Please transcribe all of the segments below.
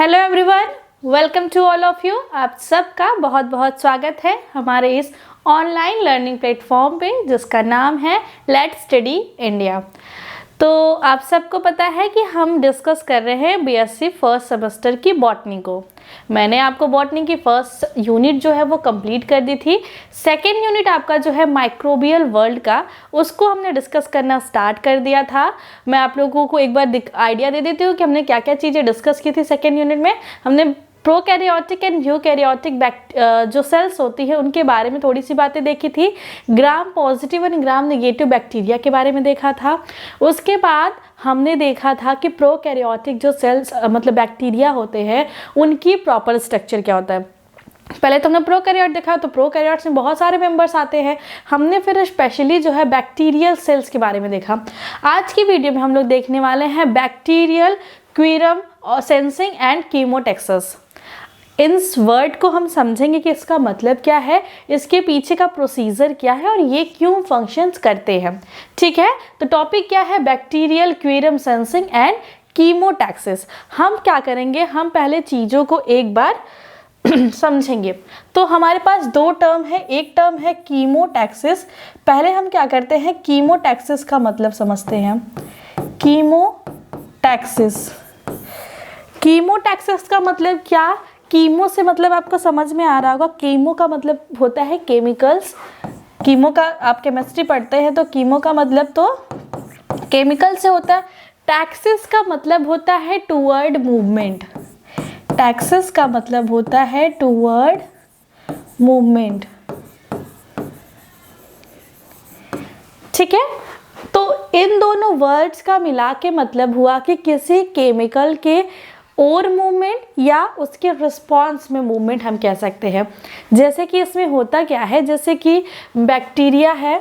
Hello everyone, welcome to all of you. आप सबका बहुत बहुत स्वागत है हमारे इस ऑनलाइन लर्निंग प्लेटफॉर्म पे जिसका नाम है लेट्स स्टडी इंडिया। तो आप सबको पता है कि हम डिस्कस कर रहे हैं बीएससी फर्स्ट सेमेस्टर की बॉटनी को। मैंने आपको बॉटनी की फर्स्ट यूनिट जो है वो कंप्लीट कर दी थी। सेकेंड यूनिट आपका जो है माइक्रोबियल वर्ल्ड का, उसको हमने डिस्कस करना स्टार्ट कर दिया था। मैं आप लोगों को एक बार आइडिया दे देती हूँ कि हमने क्या क्या चीज़ें डिस्कस की थी। सेकेंड यूनिट में हमने प्रोकैरियोटिक एंड यूकैरियोटिक जो सेल्स होती है उनके बारे में थोड़ी सी बातें देखी थी। Gram positive and gram negative bacteria के बारे में देखा था। उसके बाद हमने देखा था कि प्रोकैरियोटिक जो सेल्स मतलब बैक्टीरिया होते हैं उनकी प्रॉपर स्ट्रक्चर क्या होता है। पहले तो हमने प्रोकैरियोट देखा, तो प्रोकैरियोट्स में बहुत सारे मेंबर्स आते हैं। हमने फिर स्पेशली जो है बैक्टीरियल सेल्स के बारे में देखा। आज की वीडियो में हम लोग देखने वाले हैं बैक्टीरियल क्वीरम और सेंसिंग एंड कीमोटेक्सिस। इस वर्ड को हम समझेंगे कि इसका मतलब क्या है, इसके पीछे का प्रोसीजर क्या है और ये क्यों फंक्शंस करते हैं। ठीक है, तो टॉपिक क्या है, बैक्टीरियल क्वीरम सेंसिंग एंड कीमोटैक्सिस। हम क्या करेंगे, हम पहले चीज़ों को एक बार समझेंगे। तो हमारे पास दो टर्म है, एक टर्म है कीमोटैक्सिस। पहले हम क्या करते हैं, कीमोटैक्सिस का मतलब समझते हैं। कीमोटैक्सिस, कीमोटैक्सिस का मतलब क्या, कीमो से मतलब आपको समझ में आ रहा होगा, कीमो का मतलब होता है केमिकल्स। कीमो का आप केमिस्ट्री पढ़ते हैं तो कीमो का मतलब तो केमिकल से होता है। टैक्सिस का मतलब होता है टूवर्ड मूवमेंट। टैक्सिस का मतलब होता है टूवर्ड मूवमेंट। ठीक है, तो इन दोनों वर्ड्स का मिला के मतलब हुआ कि किसी केमिकल के और मूवमेंट या उसके रिस्पॉन्स में मूवमेंट हम कह सकते हैं। जैसे कि इसमें होता क्या है, जैसे कि बैक्टीरिया है,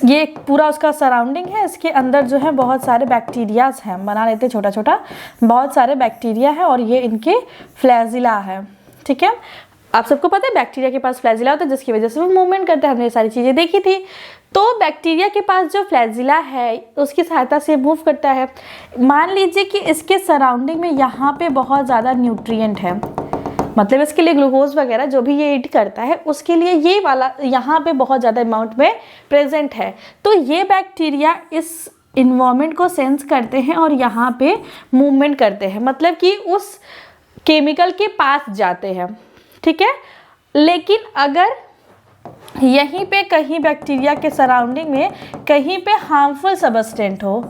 ये पूरा उसका सराउंडिंग है, इसके अंदर जो है बहुत सारे बैक्टीरियाज हैं, हम बना लेते हैं छोटा छोटा, बहुत सारे बैक्टीरिया है और ये इनके फ्लैजिला है। ठीक है, आप सबको पता है बैक्टीरिया के पास फ्लैजिला होता है जिसकी वजह से वो मूवमेंट करता है। हमने ये सारी चीज़ें देखी थी। तो बैक्टीरिया के पास जो फ्लैजिला है उसकी सहायता से मूव करता है। मान लीजिए कि इसके सराउंडिंग में यहाँ पे बहुत ज़्यादा न्यूट्रिएंट है, मतलब इसके लिए ग्लूकोज वगैरह जो भी ये ईट करता है उसके लिए ये वाला यहाँ पे बहुत ज़्यादा अमाउंट में प्रेजेंट है। तो ये बैक्टीरिया इस इन्वायरमेंट को सेंस करते हैं और यहाँ पे मूवमेंट करते हैं, मतलब कि उस केमिकल के पास जाते हैं। ठीक है, लेकिन अगर यहीं पे कहीं बैक्टीरिया के सराउंडिंग में कहीं पे हार्मफुल सबस्टेंट हो,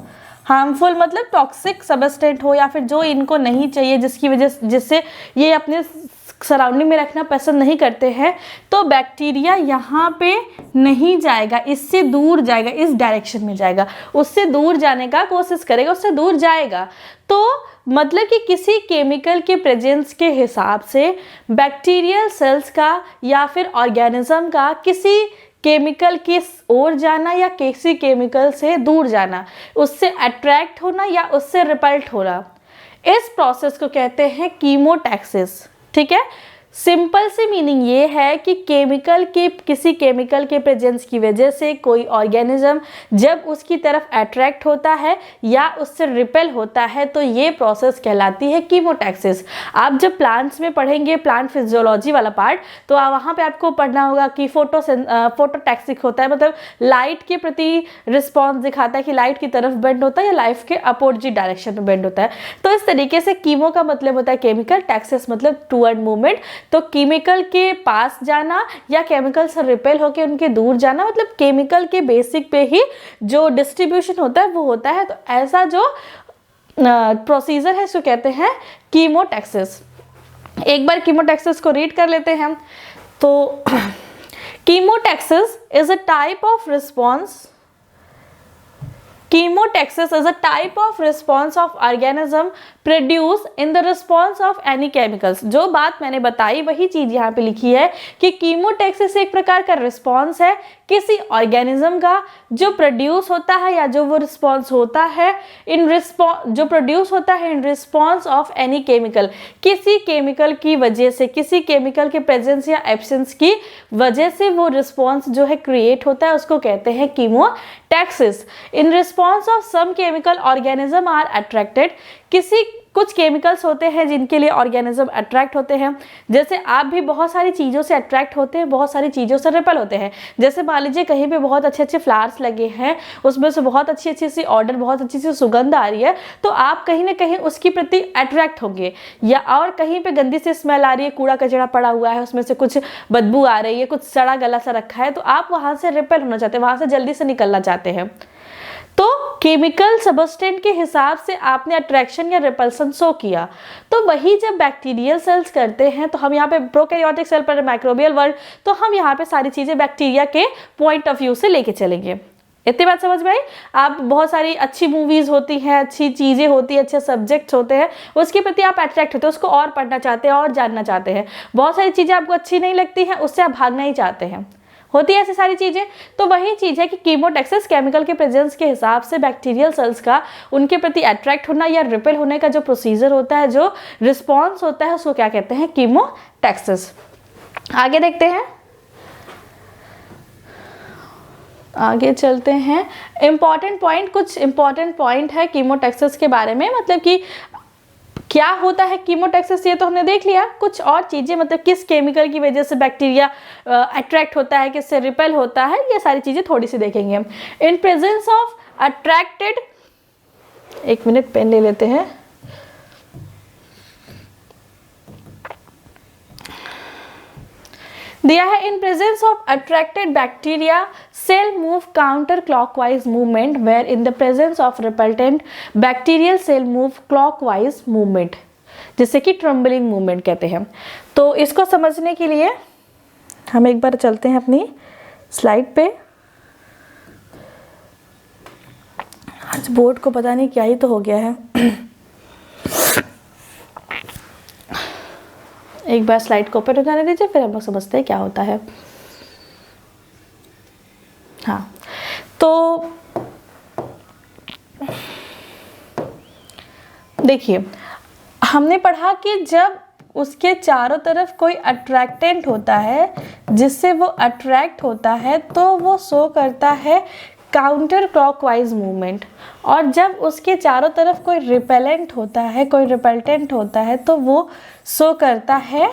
हार्मफुल मतलब टॉक्सिक सबस्टेंट हो या फिर जो इनको नहीं चाहिए, जिससे ये अपने सराउंडिंग में रखना पसंद नहीं करते हैं, तो बैक्टीरिया यहाँ पे नहीं जाएगा, इससे दूर जाएगा, इस डायरेक्शन में जाएगा, उससे दूर जाने का कोशिश करेगा, उससे दूर जाएगा। तो मतलब कि किसी केमिकल के प्रेजेंस के हिसाब से बैक्टीरियल सेल्स का या फिर ऑर्गेनिज्म का किसी केमिकल की ओर जाना या किसी केमिकल से दूर जाना, उससे अट्रैक्ट होना या उससे रिपल्ट होना, इस प्रोसेस को कहते हैं कीमोटैक्सिस। ठीक है, सिंपल सी मीनिंग ये है कि किसी केमिकल के प्रेजेंस की वजह से कोई ऑर्गेनिज्म जब उसकी तरफ अट्रैक्ट होता है या उससे रिपेल होता है तो ये प्रोसेस कहलाती है कीमोटैक्सिस। आप जब प्लांट्स में पढ़ेंगे प्लांट फिजियोलॉजी वाला पार्ट, तो वहाँ पे आपको पढ़ना होगा कि फोटोटैक्सिक होता है, मतलब लाइट के प्रति रिस्पॉन्स दिखाता है कि लाइट की तरफ बेंड होता है या लाइट के अपोजिट डायरेक्शन में बेंड होता है। तो इस तरीके से कीमो का मतलब होता है केमिकल, टैक्सिस मतलब टूवर्ड मूवमेंट। तो केमिकल के पास जाना या केमिकल से रिपेल होकर उनके दूर जाना, मतलब केमिकल के बेसिक पे ही जो डिस्ट्रीब्यूशन होता है वो होता है। तो ऐसा जो प्रोसीजर है इसको कहते हैं कीमोटैक्सिस। एक बार कीमोटैक्सिस को रीड कर लेते हैं। तो chemotaxis is a type of response, Chemotaxis is a type of response of organism produced in the response of any chemicals। जो बात मैंने बताई वही चीज यहाँ पे लिखी है कि कीमोटैक्सिस एक प्रकार का रिस्पॉन्स है किसी ऑर्गेनिज्म का जो प्रोड्यूस होता है या जो वो रिस्पॉन्स होता है इन रिस्पॉन्स ऑफ एनी केमिकल, किसी केमिकल की वजह से, किसी केमिकल के प्रेजेंस या एब्सेंस की वजह से वो रिस्पॉन्स जो है क्रिएट होता है, उसको कहते हैं chemotaxis. In response of some chemical organism are attracted, कुछ केमिकल्स होते हैं जिनके लिए ऑर्गेनिज्म अट्रैक्ट होते हैं। जैसे आप भी बहुत सारी चीज़ों से अट्रैक्ट होते हैं, बहुत सारी चीज़ों से रिपल होते हैं। जैसे मान लीजिए कहीं पे बहुत अच्छे अच्छे फ्लावर्स लगे हैं, उसमें से बहुत अच्छी अच्छी सी ऑर्डर, बहुत अच्छी सी सुगंध आ रही है, तो आप कहीं ना कहीं उसकी प्रति अट्रैक्ट होंगे। या और कहीं पे गंदी सी स्मेल आ रही है, कूड़ा कचरा पड़ा हुआ है, उसमें से कुछ बदबू आ रही है, कुछ सड़ा गला सा रखा है, तो आप वहाँ से रिपेल होना चाहते हैं, वहाँ से जल्दी से निकलना चाहते हैं। तो केमिकल सबस्टेंट के हिसाब से आपने अट्रैक्शन या रिपल्सन शो किया। तो वही जब बैक्टीरियल सेल्स करते हैं, तो हम यहाँ पे प्रोकैरियोटिक सेल पर माइक्रोबियल वर्ल्ड, तो हम यहाँ पे सारी चीज़ें बैक्टीरिया के पॉइंट ऑफ व्यू से लेके चलेंगे। इतनी बात समझ में आई? आप बहुत सारी अच्छी मूवीज़ होती हैं, अच्छी चीज़ें होती हैं, अच्छे सब्जेक्ट्स होते हैं, उसके प्रति आप अट्रैक्ट होते हैं, उसको और पढ़ना चाहते हैं और जानना चाहते हैं। बहुत सारी चीज़ें आपको अच्छी नहीं लगती हैं, उससे आप भागना ही चाहते हैं, होती है ऐसी सारी चीज़ें। तो वही चीज़ है कि कीमोटैक्सिस केमिकल के प्रेजेंस के हिसाब से बैक्टीरियल सेल्स का उनके प्रति अट्रैक्ट होना या रिपेल होने का जो प्रोसीजर होता है, जो रिस्पॉन्स होता है, उसको क्या कहते हैं? कीमोटैक्सिस। आगे देखते हैं, आगे चलते हैं। इंपॉर्टेंट पॉइंट, कुछ इंपॉर्टेंट पॉइंट है कीमोटैक्सिस के बारे में, मतलब कि क्या होता है कीमोटैक्सिस, ये तो हमने देख लिया। कुछ और चीज़ें, मतलब किस केमिकल की वजह से बैक्टीरिया अट्रैक्ट होता है, किससे रिपेल होता है, ये सारी चीज़ें थोड़ी सी देखेंगे। इन प्रेजेंस ऑफ अट्रैक्टेड, एक मिनट पेन ले लेते हैं। दिया है, in presence of attracted bacteria cell move counter clockwise movement, where in the presence of repellent bacterial cell move clockwise movement, जिसे कि ट्रम्बलिंग मूवमेंट कहते हैं। तो इसको समझने के लिए हम एक बार चलते हैं अपनी स्लाइड पे। आज बोर्ड को पता नहीं क्या ही तो हो गया है। एक बार स्लाइड को ओपन हो जाने दीजिए, फिर हम लोग समझते हैं क्या होता है। हाँ, तो देखिए, हमने पढ़ा कि जब उसके चारों तरफ कोई अट्रैक्टेंट होता है जिससे वो अट्रैक्ट होता है, तो वो शो करता है काउंटर क्लॉकवाइज मूवमेंट, और जब उसके चारों तरफ कोई रिपेलेंट होता है, कोई रिपल्टेंट होता है, तो वो शो करता है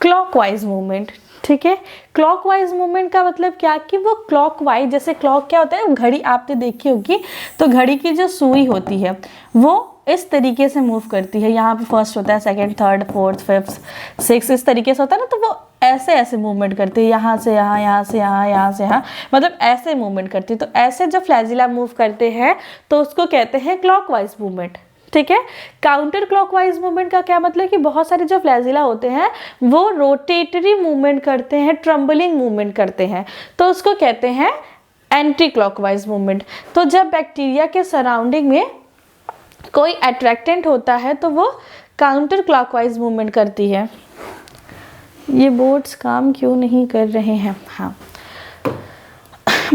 क्लॉकवाइज मूवमेंट। ठीक है, क्लॉकवाइज मूवमेंट का मतलब क्या कि वो क्लॉकवाइज, जैसे क्लॉक क्या होता है, घड़ी आपने देखी होगी, तो घड़ी की जो सुई होती है वो इस तरीके से मूव करती है। यहाँ पे फर्स्ट होता है, second, third, fourth, fifth, six, इस तरीके से होता है ना, तो वो ऐसे ऐसे मूवमेंट करती है, यहाँ से यहाँ, यहाँ से यहाँ, यहाँ से यहाँ, मतलब ऐसे मूवमेंट करती है। तो ऐसे जो फ्लैजिला मूव करते हैं तो उसको कहते हैं क्लॉकवाइज मूवमेंट। ठीक है, काउंटर क्लॉकवाइज मूवमेंट का क्या मतलब कि बहुत सारे जो फ्लैजिला होते हैं वो रोटेटरी मूवमेंट करते हैं, ट्रम्बलिंग मूवमेंट करते हैं, तो उसको कहते हैं एंटी क्लॉकवाइज मूवमेंट। तो जब बैक्टीरिया के सराउंडिंग में कोई अट्रैक्टेंट होता है तो वो काउंटर क्लॉकवाइज मूवमेंट करती है। ये बोर्ड्स काम क्यों नहीं कर रहे हैं? हाँ,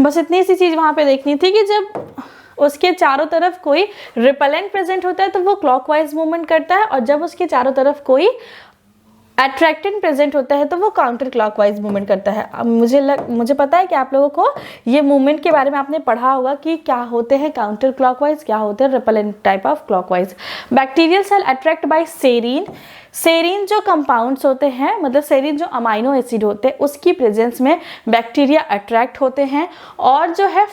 बस इतनी सी चीज़ वहाँ पे देखनी थी कि जब उसके चारों तरफ कोई रिपेलेंट प्रेजेंट होता है तो वो क्लॉकवाइज मूवमेंट करता है, और जब उसके चारों तरफ कोई अट्रैक्टेंट प्रेजेंट होता है तो वो काउंटर क्लॉकवाइज मूवमेंट करता है। अब मुझे पता है कि आप लोगों को ये मूवमेंट के बारे में आपने पढ़ा होगा कि क्या होते हैं काउंटर क्लॉकवाइज, क्या होते हैं repellent type of clockwise. Bacterial cell attract by serine, serine जो कंपाउंड्स होते हैं, मतलब सेरीन जो अमाइनो एसिड होते हैं, उसकी प्रेजेंस में बैक्टीरिया अट्रैक्ट होते हैं। और जो है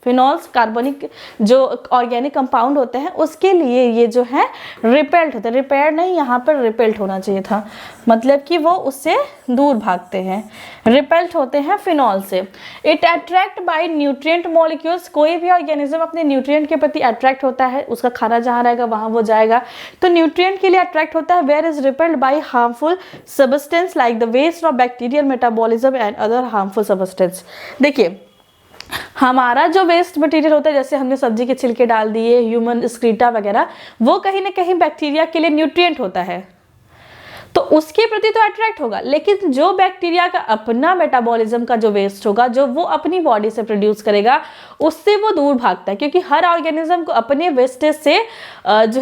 फिनॉल्स कार्बनिक जो ऑर्गेनिक कंपाउंड होते हैं, उसके लिए ये जो है रिपेल्ट होते हैं। रिपेयर नहीं, यहाँ पर रिपेल्ट होना चाहिए था, मतलब कि वो उससे दूर भागते हैं, रिपेल्ट होते हैं फिनॉल से। It attract by nutrient molecules, कोई भी ऑर्गेनिज्म अपने न्यूट्रिएंट के प्रति अट्रैक्ट होता है, उसका खाना जहाँ रहेगा वहाँ वो जाएगा, तो न्यूट्रिएंट के लिए अट्रैक्ट होता है। Where is repelled by harmful substance like the waste of bacterial metabolism and other harmful substance. देखिए, हमारा जो वेस्ट मटेरियल होता है, जैसे हमने सब्जी के छिलके डाल दिए, ह्यूमन स्क्रीटा वगैरह, वो कहीं ना कहीं बैक्टीरिया के लिए न्यूट्रिएंट होता है। तो उसके प्रति तो अट्रैक्ट होगा, लेकिन जो बैक्टीरिया का अपना मेटाबॉलिज्म का जो वेस्ट होगा, जो वो अपनी बॉडी से प्रोड्यूस करेगा, उससे वो दूर भागता है। क्योंकि हर ऑर्गेनिज्म को अपने वेस्टेज से जो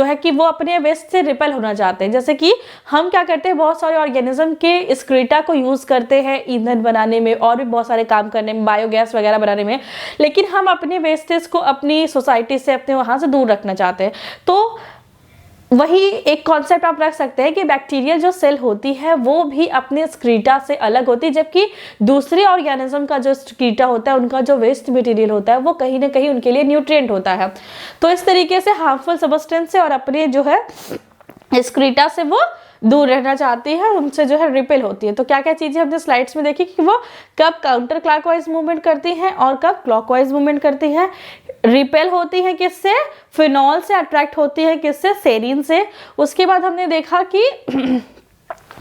है कि वो अपने वेस्ट से रिपेल होना चाहते हैं। जैसे कि हम क्या करते हैं, बहुत सारे ऑर्गेनिज्म के एक्सक्रीटा को यूज़ करते हैं ईंधन बनाने में और भी बहुत सारे काम करने में, बायोगैस वगैरह बनाने में, लेकिन हम अपने वेस्टेज को अपनी सोसाइटी से, अपने वहाँ से दूर रखना चाहते हैं। तो वही एक कॉन्सेप्ट आप रख सकते हैं कि बैक्टीरियल जो सेल होती है वो भी अपने स्क्रीटा से अलग होती है, जबकि दूसरे ऑर्गेनिज्म का जो स्क्रीटा होता है, उनका जो वेस्ट मटेरियल होता है, वो कहीं ना कहीं उनके लिए न्यूट्रिएंट होता है। तो इस तरीके से हार्मफुल सब्सटेंस से और अपने जो है स्क्रीटा से वो दूर रहना चाहती है, उनसे जो है रिपेल होती है। तो क्या क्या चीज़ें हमने स्लाइड्स में देखी कि वो कब काउंटर क्लॉकवाइज मूवमेंट करती हैं और कब क्लॉकवाइज मूवमेंट करती हैं। रिपेल होती है किससे, फिनॉल से, अट्रैक्ट होती है किससे, सेरीन से। उसके बाद हमने देखा कि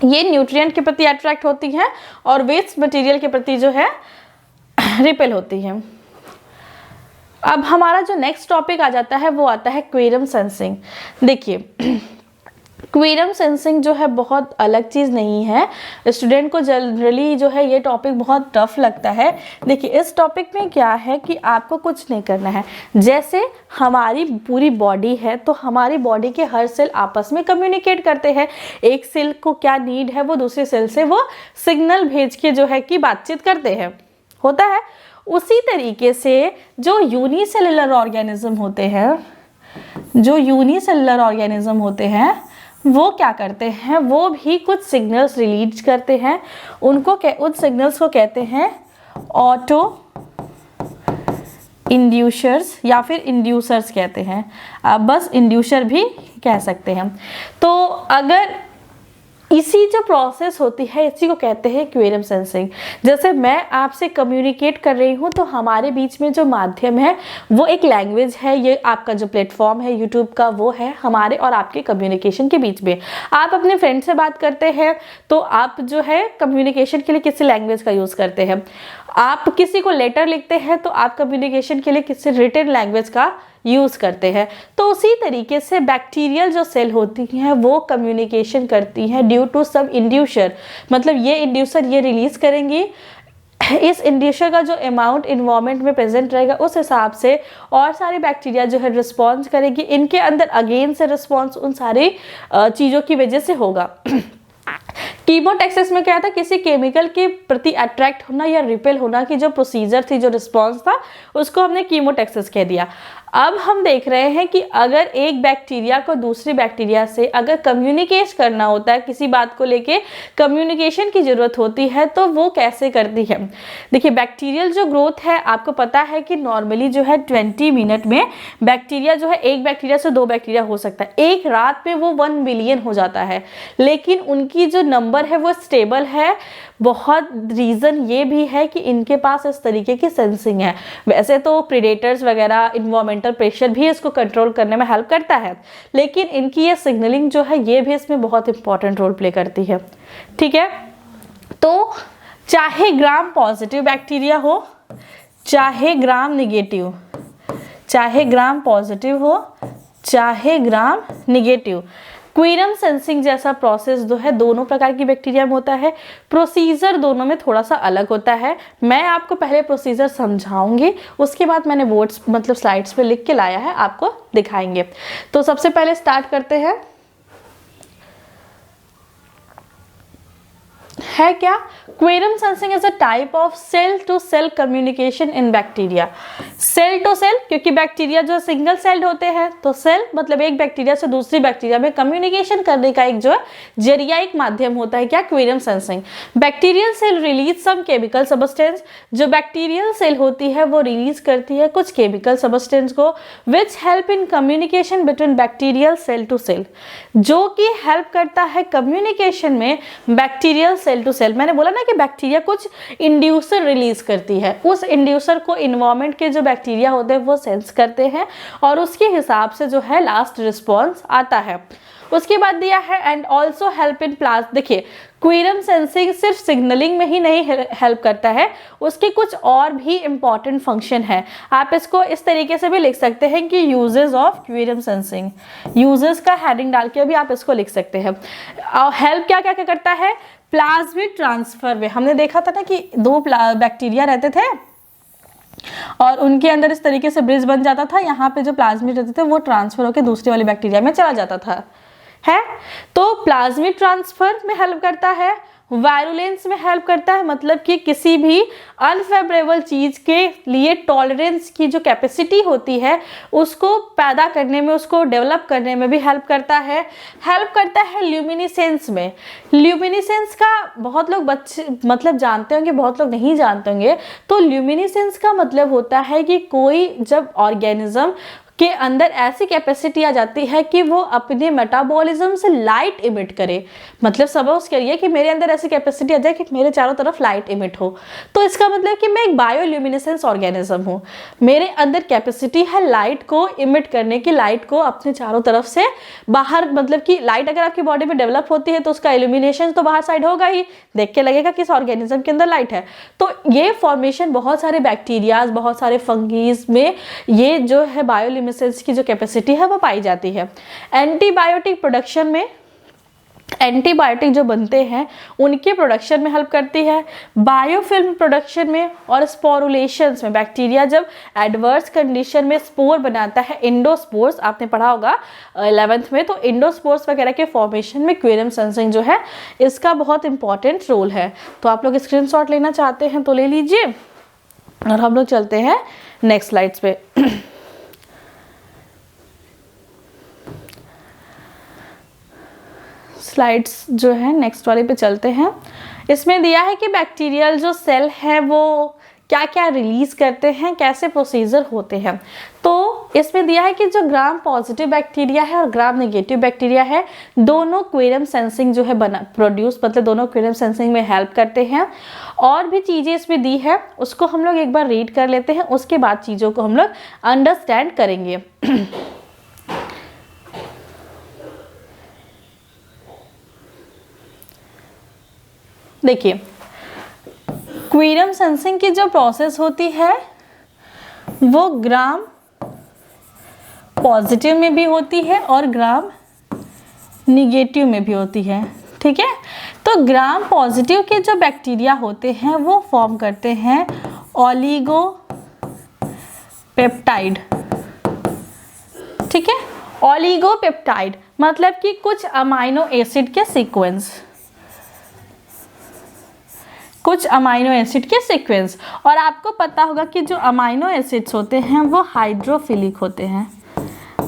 ये न्यूट्रिएंट के प्रति अट्रैक्ट होती हैं और वेस्ट मटेरियल के प्रति जो है रिपेल होती हैं। अब हमारा जो नेक्स्ट टॉपिक आ जाता है वो आता है क्वेरम सेंसिंग। देखिए, क्वेरम सेंसिंग जो है बहुत अलग चीज़ नहीं है। स्टूडेंट को जनरली जो है ये टॉपिक बहुत टफ लगता है। देखिए, इस टॉपिक में क्या है कि आपको कुछ नहीं करना है। जैसे हमारी पूरी बॉडी है, तो हमारी बॉडी के हर सेल आपस में कम्युनिकेट करते हैं। एक सेल को क्या नीड है, वो दूसरे सेल से वो सिग्नल भेज के जो है कि बातचीत करते हैं, होता है। उसी तरीके से जो यूनिसेलुलर ऑर्गेनिज्म होते हैं, वो क्या करते हैं, वो भी कुछ सिग्नल्स रिलीज करते हैं। उन सिग्नल्स को कहते हैं ऑटो इंड्यूसर्स या फिर इंड्यूसर्स कहते हैं। आप बस इंड्यूसर भी कह सकते हैं। तो अगर इसी जो प्रोसेस होती है, इसी को कहते हैं क्वेरम सेंसिंग। जैसे मैं आपसे कम्युनिकेट कर रही हूँ, तो हमारे बीच में जो माध्यम है वो एक लैंग्वेज है। ये आपका जो प्लेटफॉर्म है यूट्यूब का, वो है हमारे और आपके कम्युनिकेशन के बीच में। आप अपने फ्रेंड से बात करते हैं तो आप जो है कम्युनिकेशन के लिए किसी लैंग्वेज का यूज़ करते हैं। आप किसी को लेटर लिखते हैं तो आप कम्युनिकेशन के लिए किसी रिटन लैंग्वेज का यूज़ करते हैं। तो उसी तरीके से बैक्टीरियल जो सेल होती हैं वो कम्युनिकेशन करती हैं ड्यू टू सम इंड्यूसर। मतलब ये इंड्यूसर ये रिलीज करेंगी, इस इंड्यूसर का जो अमाउंट इन्वायरमेंट में प्रेजेंट रहेगा उस हिसाब से और सारी बैक्टीरिया जो है रिस्पॉन्स करेगी। इनके अंदर अगेन से रिस्पॉन्स उन सारी चीज़ों की वजह से होगा। कीमोटैक्सिस में क्या था, किसी केमिकल के प्रति अट्रैक्ट होना या रिपेल होना की जो प्रोसीजर थी, जो रिस्पॉन्स था, उसको हमने कीमोटैक्सिस कह दिया। अब हम देख रहे हैं कि अगर एक बैक्टीरिया को दूसरी बैक्टीरिया से अगर कम्युनिकेट करना होता है, किसी बात को लेके कम्युनिकेशन की ज़रूरत होती है, तो वो कैसे करती है। देखिए, बैक्टीरियल जो ग्रोथ है, आपको पता है कि नॉर्मली जो है 20 मिनट में बैक्टीरिया जो है एक बैक्टीरिया से 2 बैक्टीरिया हो सकता है। एक रात में वो 1 बिलियन हो जाता है, लेकिन उनकी जो नंबर है वो स्टेबल है। बहुत रीज़न ये भी है कि इनके पास इस तरीके की सेंसिंग है। वैसे तो प्रीडेटर्स वगैरह, इन्वायरमेंटल प्रेशर भी इसको कंट्रोल करने में हेल्प करता है, लेकिन इनकी ये सिग्नलिंग जो है ये भी इसमें बहुत इंपॉर्टेंट रोल प्ले करती है। ठीक है, तो चाहे ग्राम पॉजिटिव बैक्टीरिया हो, चाहे ग्राम निगेटिव, चाहे ग्राम पॉजिटिव हो, चाहे ग्राम निगेटिव, क्वेरम सेंसिंग जैसा प्रोसेस जो है दोनों प्रकार की बैक्टीरिया में होता है। प्रोसीजर दोनों में थोड़ा सा अलग होता है। मैं आपको पहले प्रोसीजर समझाऊंगी, उसके बाद मैंने बोर्ड्स मतलब स्लाइड्स पे लिख के लाया है, आपको दिखाएंगे। तो सबसे पहले स्टार्ट करते हैं। है क्या, quorum sensing is a type of cell to cell communication in bacteria. Cell to cell, क्योंकि बैक्टीरिया जो सिंगल सेल्ड होते हैं, तो सेल मतलब एक बैक्टीरिया से दूसरी बैक्टीरिया में कम्युनिकेशन करने का एक जो है जरिया, एक माध्यम होता है क्या, quorum sensing. Bacterial cell release some chemical substance. जो बैक्टीरियल सेल होती है वो रिलीज करती है कुछ केमिकल सबस्टेंस को, which help in communication between bacterial cell to cell, जो कि हेल्प करता है कम्युनिकेशन में बैक्टीरियल सेल टू सेल। मैंने बोला ना कि बैक्टीरिया कुछ इंड्यूसर रिलीज करती है, उस इंड्यूसर को इन्वायरमेंट के जो बैक्टीरिया होते हैं वो सेंस करते हैं और उसके हिसाब से जो है लास्ट रिस्पॉन्स आता है। उसके बाद दिया है and also help in plasma. देखिए क्वीरम सेंसिंग सिर्फ सिग्नलिंग में ही नहीं हेल्प करता है, उसके कुछ और भी इंपॉर्टेंट फंक्शन है। आप इसको इस तरीके से भी लिख सकते हैं कि यूजेस ऑफ क्वीरम सेंसिंग, यूजेस का हेडिंग डाल के भी आप इसको लिख सकते हैं। हेल्प क्या क्या क्या करता है, प्लाज्मिड ट्रांसफर में। हमने देखा था ना कि दो बैक्टीरिया रहते थे और उनके अंदर इस तरीके से ब्रिज बन जाता था, यहाँ पे जो प्लाज्मिड रहते थे वो ट्रांसफर होकर दूसरे वाली बैक्टीरिया में चला जाता था, है। तो प्लाज्मिड ट्रांसफर में हेल्प करता है, वायरुलेंस में हेल्प करता है, मतलब कि किसी भी अनफेवरेबल चीज के लिए टॉलरेंस की जो कैपेसिटी होती है उसको पैदा करने में, उसको डेवलप करने में भी हेल्प करता है। हेल्प करता है ल्यूमिनिसेंस में। ल्यूमिनिसेंस का बहुत लोग बच्चे मतलब जानते होंगे, बहुत लोग नहीं जानते होंगे। तो ल्यूमिनिसेंस का मतलब होता है कि कोई जब ऑर्गेनिज्म के अंदर ऐसी कैपेसिटी आ जाती है कि वो अपने मेटाबॉलिज्म से लाइट इमिट करे। मतलब सपोज करिए कि मेरे अंदर ऐसी कैपेसिटी आ जाए कि मेरे चारों तरफ लाइट इमिट हो, तो इसका मतलब कि मैं एक बायोल्यूमिनेसेंस ऑर्गेनिज्म हूँ। मेरे अंदर कैपेसिटी है लाइट को इमिट करने की, लाइट को अपने चारों तरफ से बाहर, मतलब कि लाइट अगर आपकी बॉडी में डेवलप होती है तो उसका इल्यूमिनेशन तो बाहर साइड होगा ही, देख के लगेगा कि इस ऑर्गेनिज्म के अंदर लाइट है। तो ये फॉर्मेशन बहुत सारे बैक्टीरियाज, बहुत सारे फंगीज में ये जो है बायोल्यूमिनेसेंस की जो कैपेसिटी है वो पाई जाती है। एंटीबायोटिक प्रोडक्शन में, एंटीबायोटिक जो बनते हैं उनके प्रोडक्शन में हेल्प करती है, बायोफिल्म प्रोडक्शन में और स्पोरुलेशंस में। बैक्टीरिया जब एडवर्स कंडीशन में स्पोर बनाता है, इंडोस्पोर्स आपने पढ़ा होगा 11th में, तो इंडोस्पोर्स वगैरह के फॉर्मेशन में क्वीरम सेंसिंग जो है इसका बहुत इंपॉर्टेंट रोल है। तो आप लोग स्क्रीनशॉट लेना चाहते हैं तो ले लीजिए और हम लोग चलते हैं नेक्स्ट स्लाइड्स पे। स्लाइड्स जो है नेक्स्ट वाले पे चलते हैं। इसमें दिया है कि बैक्टीरियल जो सेल है वो क्या क्या रिलीज करते हैं, कैसे प्रोसीजर होते हैं। तो इसमें दिया है कि जो ग्राम पॉजिटिव बैक्टीरिया है और ग्राम नेगेटिव बैक्टीरिया है, दोनों क्वीरम सेंसिंग जो है प्रोड्यूस, मतलब दोनों क्वीरम सेंसिंग में हेल्प करते हैं। और भी चीज़ें इसमें दी है, उसको हम लोग एक बार रीड कर लेते हैं, उसके बाद चीज़ों को हम लोग अंडरस्टैंड करेंगे। देखिए क्वीरम सेंसिंग की जो प्रोसेस होती है वो ग्राम पॉजिटिव में भी होती है और ग्राम निगेटिव में भी होती है, ठीक है। तो ग्राम पॉजिटिव के जो बैक्टीरिया होते हैं वो फॉर्म करते हैं ओलिगोपेप्टाइड, ठीक है। ओलिगोपेप्टाइड मतलब कि कुछ अमाइनो एसिड के सीक्वेंस, कुछ अमाइनो एसिड के सीक्वेंस। और आपको पता होगा कि जो अमाइनो एसिड्स होते हैं वो हाइड्रोफिलिक होते हैं,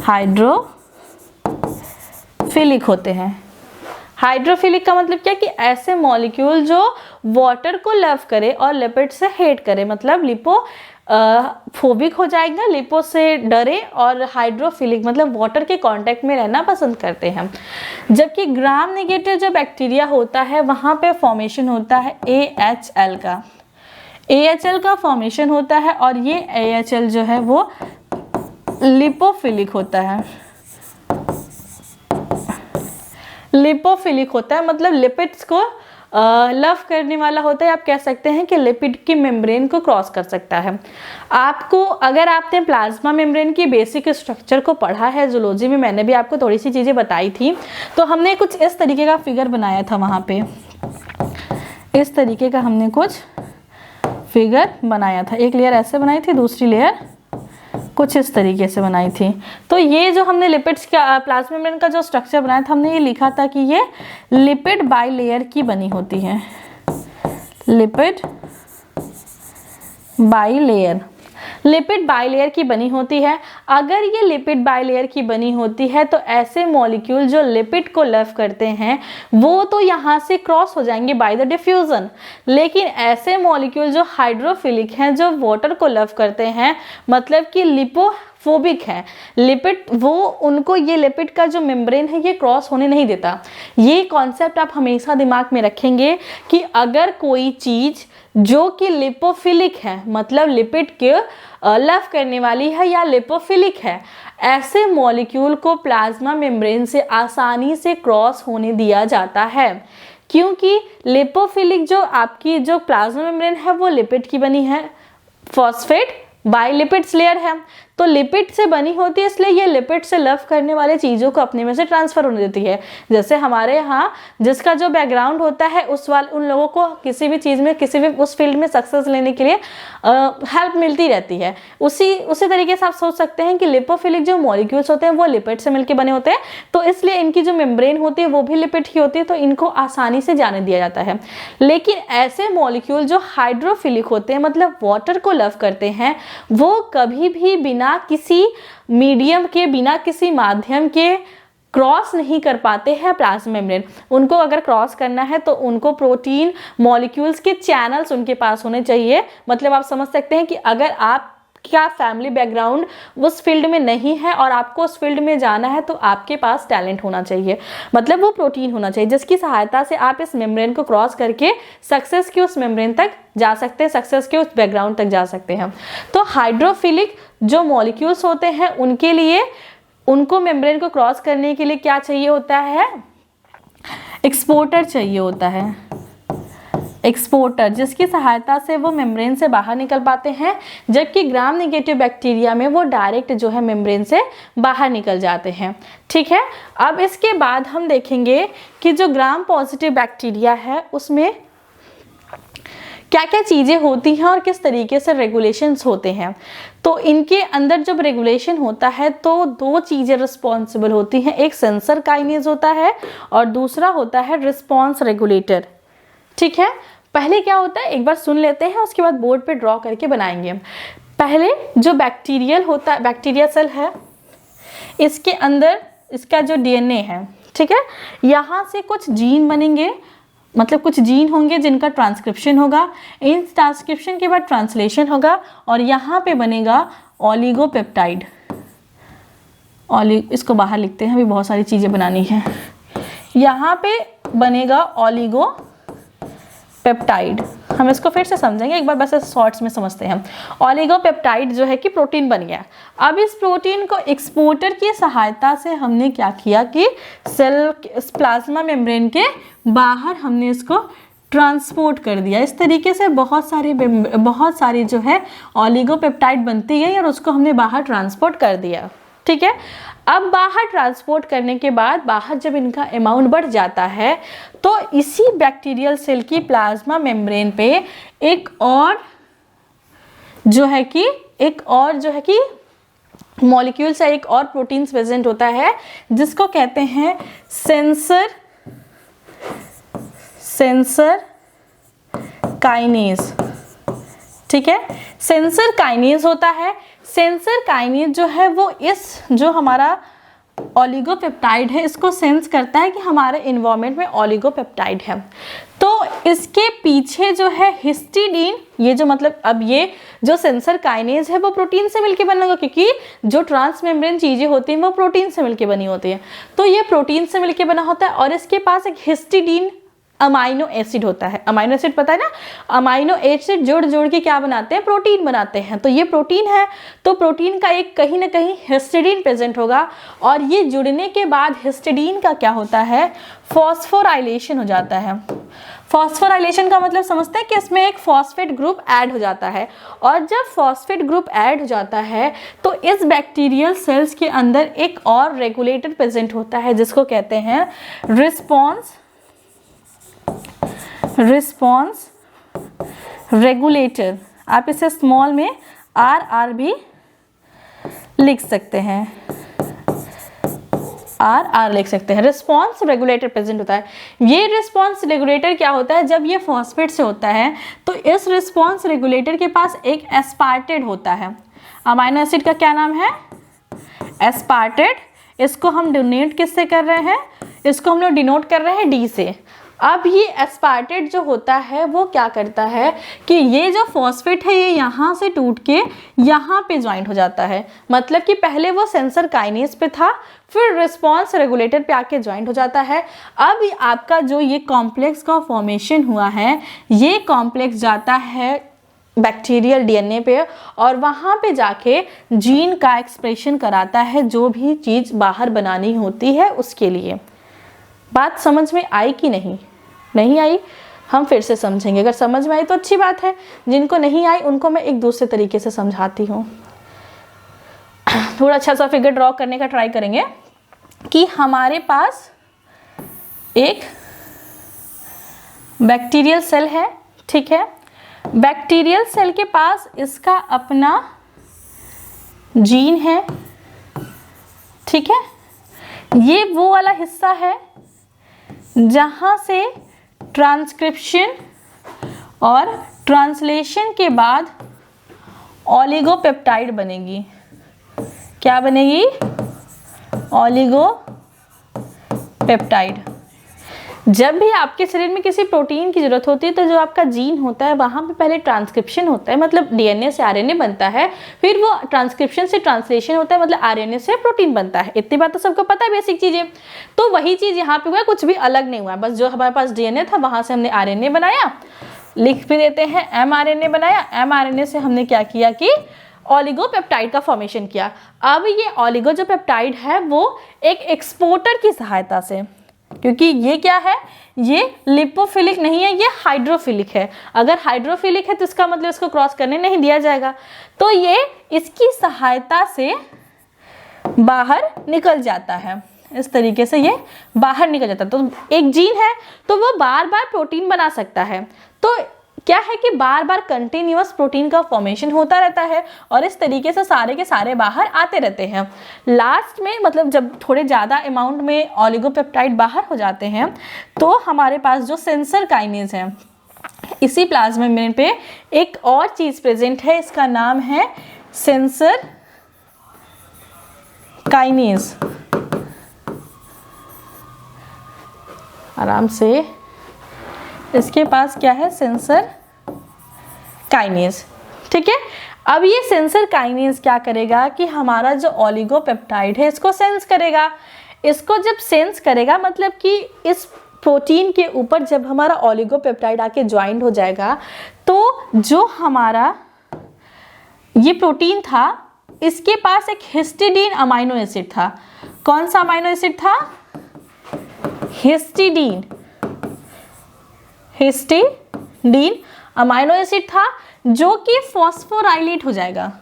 हाइड्रोफिलिक होते हैं। हाइड्रोफिलिक का मतलब क्या कि ऐसे मॉलिक्यूल जो वाटर को लव करे और लिपिड से हेट करे, मतलब लिपोफोबिक हो जाएगा, लिपो से डरे, और हाइड्रोफिलिक मतलब वाटर के कांटेक्ट में रहना पसंद करते हैं। जबकि ग्राम नेगेटिव जो बैक्टीरिया होता है वहाँ पे फॉर्मेशन होता है AHL का, AHL का फॉर्मेशन होता है और ये AHL जो है वो लिपोफिलिक होता है, लिपोफिलिक होता है, मतलब लिपिड्स को लव करने वाला होता है। आप कह सकते हैं कि लिपिड की मेम्ब्रेन को क्रॉस कर सकता है। आपको अगर आपने प्लाज्मा मेम्ब्रेन की बेसिक स्ट्रक्चर को पढ़ा है जूलॉजी में, मैंने भी आपको थोड़ी सी चीज़ें बताई थी, तो हमने कुछ इस तरीके का फिगर बनाया था वहाँ पे, इस तरीके का हमने कुछ फिगर बनाया था। एक लेयर ऐसे बनाई थी, दूसरी लेयर कुछ इस तरीके से बनाई थी। तो ये जो हमने लिपिड्स का प्लाज्मा मेम्ब्रेन का जो स्ट्रक्चर बनाया था, हमने ये लिखा था कि ये लिपिड बाइलेयर की बनी होती है, लिपिड बाइलेयर, लिपिड बाइलेयर की बनी होती है। अगर ये लिपिड बाइलेयर की बनी होती है तो ऐसे मॉलिक्यूल जो लिपिड को लव करते हैं वो तो यहाँ से क्रॉस हो जाएंगे बाय द डिफ्यूजन, लेकिन ऐसे मॉलिक्यूल जो हाइड्रोफिलिक हैं, जो वाटर को लव करते हैं, मतलब कि लिपो फोबिक है, लिपिड वो उनको ये लिपिड का जो मेम्ब्रेन है ये क्रॉस होने नहीं देता। ये कॉन्सेप्ट आप हमेशा दिमाग में रखेंगे कि अगर कोई चीज़ जो कि लिपोफिलिक है, मतलब लिपिड के लव करने वाली है या लिपोफिलिक है, ऐसे मॉलिक्यूल को प्लाज्मा मेम्ब्रेन से आसानी से क्रॉस होने दिया जाता है, क्योंकि लिपोफिलिक जो आपकी जो प्लाज्मा मेम्ब्रेन है वो लिपिड की बनी है, फॉस्फेट बाइलिपिड्स लेयर है, तो लिपिड से बनी होती है, इसलिए ये लिपिड से लव करने वाले चीज़ों को अपने में से ट्रांसफ़र होने देती है। जैसे हमारे यहाँ जिसका जो बैकग्राउंड होता है उन लोगों को किसी भी चीज़ में किसी भी उस फील्ड में सक्सेस लेने के लिए हेल्प मिलती रहती है। उसी तरीके से आप सोच सकते हैं कि लिपोफिलिक जो मॉलिक्यूल्स होते हैं वो लिपिड से मिलकर बने होते हैं, तो इसलिए इनकी जो मेम्ब्रेन होती है वो भी लिपिड की होती है, तो इनको आसानी से जाने दिया जाता है। लेकिन ऐसे मॉलिक्यूल जो हाइड्रोफिलिक होते हैं, मतलब वाटर को लव करते हैं, वो कभी भी बिना किसी मीडियम के, बिना किसी माध्यम के क्रॉस नहीं कर पाते हैं प्लाज्मा मेम्ब्रेन। उनको अगर क्रॉस करना है तो उनको प्रोटीन मॉलिक्यूल्स के चैनल्स उनके पास होने चाहिए। मतलब आप समझ सकते हैं कि अगर आप क्या फैमिली बैकग्राउंड उस फील्ड में नहीं है और आपको उस फील्ड में जाना है, तो आपके पास टैलेंट होना चाहिए, मतलब वो प्रोटीन होना चाहिए जिसकी सहायता से आप इस मेम्ब्रेन को क्रॉस करके सक्सेस की उस मेम्ब्रेन तक जा सकते हैं, सक्सेस के उस बैकग्राउंड तक जा सकते हैं। तो हाइड्रोफिलिक जो मॉलिक्यूल्स होते हैं उनके लिए, उनको मेम्ब्रेन को क्रॉस करने के लिए क्या चाहिए होता है? एक्सपोर्टर चाहिए होता है, एक्सपोर्टर, जिसकी सहायता से वो मेम्ब्रेन से बाहर निकल पाते हैं, जबकि ग्राम नेगेटिव बैक्टीरिया में वो डायरेक्ट जो है मेम्ब्रेन से बाहर निकल जाते हैं। ठीक है, अब इसके बाद हम देखेंगे कि जो ग्राम पॉजिटिव बैक्टीरिया है उसमें क्या क्या चीज़ें होती हैं और किस तरीके से रेगुलेशंस होते हैं। तो इनके अंदर जब रेगुलेशन होता है तो दो चीज़ें रिस्पॉन्सिबल होती हैं, एक सेंसर काइनेज होता है और दूसरा होता है रिस्पॉन्स रेगुलेटर। ठीक है, पहले क्या होता है एक बार सुन लेते हैं, उसके बाद बोर्ड पे ड्रॉ करके बनाएंगे। पहले जो बैक्टीरिया सेल है, इसके अंदर इसका जो डीएनए है, ठीक है, यहाँ से कुछ जीन बनेंगे, मतलब कुछ जीन होंगे जिनका ट्रांसक्रिप्शन होगा, इन ट्रांसक्रिप्शन के बाद ट्रांसलेशन होगा और यहाँ पे बनेगा ओलिगोपेप्टाइड। इसको बाहर लिखते हैं, अभी बहुत सारी चीज़ें बनानी है। यहाँ पे बनेगा ओलिगोपेप्टाइड, हम इसको फिर से समझेंगे, एक बार बस शॉर्ट्स में समझते हैं। ओलिगोपेप्टाइड जो है कि प्रोटीन बन गया। अब इस प्रोटीन को एक्सपोर्टर की सहायता से हमने क्या किया कि सेल प्लाज्मा मेम्ब्रेन के बाहर हमने इसको ट्रांसपोर्ट कर दिया। इस तरीके से बहुत सारी जो है ओलिगोपेप्टाइड बनती गई और उसको हमने बाहर ट्रांसपोर्ट कर दिया। ठीक है, अब बाहर ट्रांसपोर्ट करने के बाद बाहर जब इनका अमाउंट बढ़ जाता है तो इसी बैक्टीरियल सेल की प्लाज्मा मेम्ब्रेन पे एक और जो है कि मॉलिक्यूल से एक और प्रोटीन्स प्रेजेंट होता है जिसको कहते हैं सेंसर काइनेज। ठीक है, सेंसर काइनेज होता है। सेंसर काइनेज जो है वो इस जो हमारा ओलिगोपेप्टाइड है इसको सेंस करता है कि हमारे इन्वायरमेंट में ओलिगोपेप्टाइड है, तो इसके पीछे जो है हिस्टिडीन, ये जो मतलब अब ये जो सेंसर काइनेज है वो प्रोटीन से मिलके बना होगा, क्योंकि जो ट्रांसमेम्ब्रेन चीज़ें होती हैं वो प्रोटीन से मिलके बनी होती हैं, तो ये प्रोटीन से मिलके बना होता है और इसके पास एक हिस्टिडीन अमाइनो एसिड होता है। अमाइनो एसिड पता है ना, अमाइनो एसिड जोड़ के क्या बनाते हैं? प्रोटीन बनाते हैं। तो ये प्रोटीन है, तो प्रोटीन का एक कहीं ना कहीं हिस्टिडीन प्रेजेंट होगा और ये जुड़ने के बाद हिस्टिडीन का क्या होता है? फॉस्फोराइलेशन हो जाता है। फॉस्फोराइलेशन का मतलब समझते हैं कि इसमें एक फॉस्फेट ग्रुप ऐड हो जाता है और जब फॉस्फेट ग्रुप ऐड हो जाता है तो इस बैक्टीरियल सेल्स के अंदर एक और रेगुलेटर प्रेजेंट होता है जिसको कहते हैं रिस्पॉन्स रेगुलेटर। आप इसे स्मॉल में आर भी लिख सकते हैं, आर लिख सकते हैं। रिस्पॉन्स रेगुलेटर प्रेजेंट होता है। ये रिस्पॉन्स रेगुलेटर क्या होता है? जब ये फॉस्फेट से होता है तो इस रिस्पॉन्स रेगुलेटर के पास एक एस्पार्टेट होता है। अमाइनो एसिड का क्या नाम है? एस्पार्टेट। इसको हम डिनोट किससे कर रहे हैं? इसको हम लोग डिनोट कर रहे हैं डी से। अब ये एस्पार्टेट जो होता है वो क्या करता है कि ये जो फॉस्फेट है ये यहाँ से टूट के यहाँ पे ज्वाइंट हो जाता है। मतलब कि पहले वो सेंसर काइनेज पे था, फिर रिस्पॉन्स रेगुलेटर पे आके ज्वाइंट हो जाता है। अब आपका जो ये कॉम्प्लेक्स का फॉर्मेशन हुआ है, ये कॉम्प्लेक्स जाता है बैक्टीरियल डीएनए पे और वहाँ पे जाके जीन का एक्सप्रेशन कराता है, जो भी चीज़ बाहर बनानी होती है उसके लिए। बात समझ में आई कि नहीं? नहीं आई? हम फिर से समझेंगे। अगर समझ में आई तो अच्छी बात है, जिनको नहीं आई उनको मैं एक दूसरे तरीके से समझाती हूँ। थोड़ा अच्छा सा फिगर ड्रॉ करने का ट्राई करेंगे कि हमारे पास एक बैक्टीरियल सेल है, ठीक है। बैक्टीरियल सेल के पास इसका अपना जीन है, ठीक है। ये वो वाला हिस्सा है जहाँ से ट्रांसक्रिप्शन और ट्रांसलेशन के बाद ओलिगोपेप्टाइड बनेगी। क्या बनेगी? ओलिगोपेप्टाइड। जब भी आपके शरीर में किसी प्रोटीन की जरूरत होती है तो जो आपका जीन होता है वहाँ पे पहले ट्रांसक्रिप्शन होता है, मतलब डीएनए से आरएनए बनता है, फिर वो ट्रांसक्रिप्शन से ट्रांसलेशन होता है, मतलब आरएनए से प्रोटीन बनता है। इतनी बात तो सबको पता है, बेसिक चीज़ें। तो वही चीज़ यहाँ पे हुआ है, कुछ भी अलग नहीं हुआ है। बस जो हमारे पास डीएनए था वहाँ से हमने आरएनए बनाया, लिख भी देते हैं एमआरएनए बनाया। एमआरएनए से हमने क्या किया कि ओलिगोपेप्टाइड का फॉर्मेशन किया। अब ये ओलिगो जो पेप्टाइड है वो एक एक्सपोर्टर की सहायता से, क्योंकि ये क्या है, ये लिपोफिलिक नहीं है, ये हाइड्रोफिलिक है। अगर हाइड्रोफिलिक है तो इसका मतलब इसको क्रॉस करने नहीं दिया जाएगा, तो ये इसकी सहायता से बाहर निकल जाता है। इस तरीके से ये बाहर निकल जाता है। तो एक जीन है तो वो बार बार प्रोटीन बना सकता है। तो क्या है कि बार बार कंटिन्यूअस प्रोटीन का फॉर्मेशन होता रहता है और इस तरीके से सारे के सारे बाहर आते रहते हैं। लास्ट में मतलब जब थोड़े ज़्यादा अमाउंट में ओलिगोपेप्टाइड बाहर हो जाते हैं तो हमारे पास जो सेंसर काइनेज है, इसी प्लाज्मा मेम्ब्रेन पे एक और चीज़ प्रेजेंट है, इसका नाम है सेंसर काइनेज। आराम से, इसके पास क्या है, सेंसर काइनेज, ठीक है। अब ये सेंसर काइनेज क्या करेगा कि हमारा जो ओलिगोपेप्टाइड है इसको सेंस करेगा। इसको जब सेंस करेगा मतलब कि इस प्रोटीन के ऊपर जब हमारा ओलिगोपेप्टाइड आके ज्वाइंट हो जाएगा तो जो हमारा ये प्रोटीन था इसके पास एक हिस्टिडीन अमाइनो एसिड था। कौन सा अमाइनो एसिड था? हिस्टिडीन। हिस्टिडीन अमाइनो एसिड था जो कि फॉस्फोराइलेट हो जाएगा।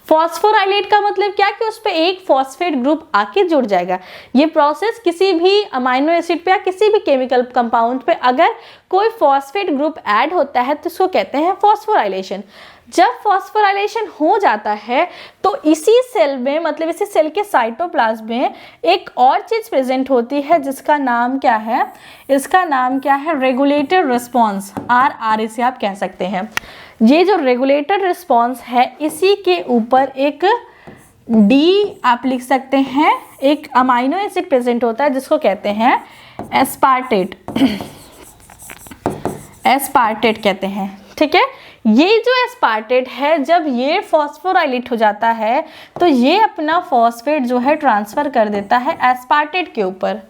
फॉस्फोराइलेट का मतलब क्या कि उस पर एक फॉस्फेट ग्रुप आके जुड़ जाएगा। ये प्रोसेस किसी भी अमाइनो एसिड पे या किसी भी केमिकल कंपाउंड पे अगर कोई फॉस्फेट ग्रुप ऐड होता है तो इसको कहते हैं फॉस्फोराइलेशन। जब फॉस्फोराइलेशन हो जाता है तो इसी सेल में मतलब इसी सेल के साइटोप्लाज्म में एक और चीज़ प्रेजेंट होती है जिसका नाम क्या है? इसका नाम क्या है? रेगुलेटर रिस्पॉन्स, RRA से आप कह सकते हैं। ये जो रेगुलेटर रिस्पॉन्स है इसी के ऊपर एक D आप लिख सकते हैं, एक अमाइनो एसिड प्रेजेंट होता है जिसको कहते हैं एस्पार्टेट। एस्पार्टेट कहते हैं, ठीक है। ये जो एस्पार्टेट है जब ये फॉस्फोराइलेट हो जाता है तो ये अपना फॉस्फेट जो है ट्रांसफ़र कर देता है एस्पार्टेट के ऊपर।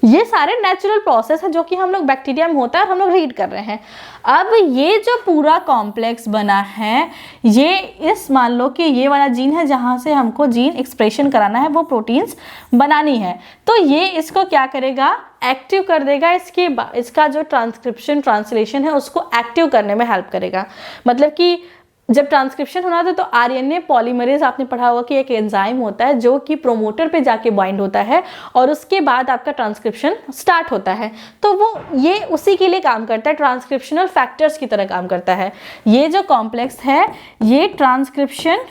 ये सारे नेचुरल प्रोसेस है जो कि हम लोग बैक्टीरिया में होता है और हम लोग रीड कर रहे हैं। अब ये जो पूरा कॉम्प्लेक्स बना है ये इस मान लो कि ये वाला जीन है जहाँ से हमको जीन एक्सप्रेशन कराना है, वो प्रोटीन्स बनानी है, तो ये इसको क्या करेगा? एक्टिव कर देगा। इसका जो ट्रांसक्रिप्शन ट्रांसलेशन है उसको एक्टिव करने में हेल्प करेगा। मतलब कि जब ट्रांसक्रिप्शन होना था तो आरएनए पॉलीमरेज आपने पढ़ा होगा कि एक एंजाइम होता है जो कि प्रोमोटर पे जाके बाइंड होता है और उसके बाद आपका ट्रांसक्रिप्शन स्टार्ट होता है। तो वो ये उसी के लिए काम करता है, ट्रांसक्रिप्शनल फैक्टर्स की तरह काम करता है। ये जो कॉम्प्लेक्स है ये ट्रांसक्रिप्शनल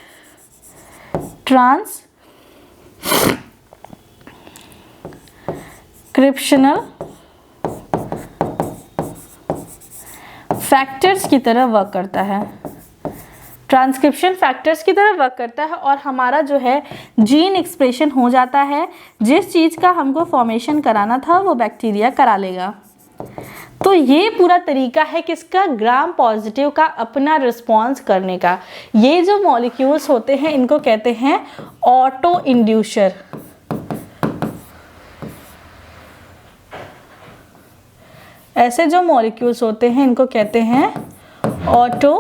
फैक्टर्स की तरह वर्क करता है। ट्रांसक्रिप्शन फैक्टर्स की तरह वर्क करता है और हमारा जो है जीन एक्सप्रेशन हो जाता है। जिस चीज़ का हमको फॉर्मेशन कराना था वो बैक्टीरिया करा लेगा। तो ये पूरा तरीका है किसका, ग्राम पॉजिटिव का अपना रिस्पॉन्स करने का। ये जो मॉलिक्यूल्स होते हैं इनको कहते हैं ऑटो इंड्यूसर। ऐसे जो मॉलिक्यूल्स होते हैं इनको कहते हैं ऑटो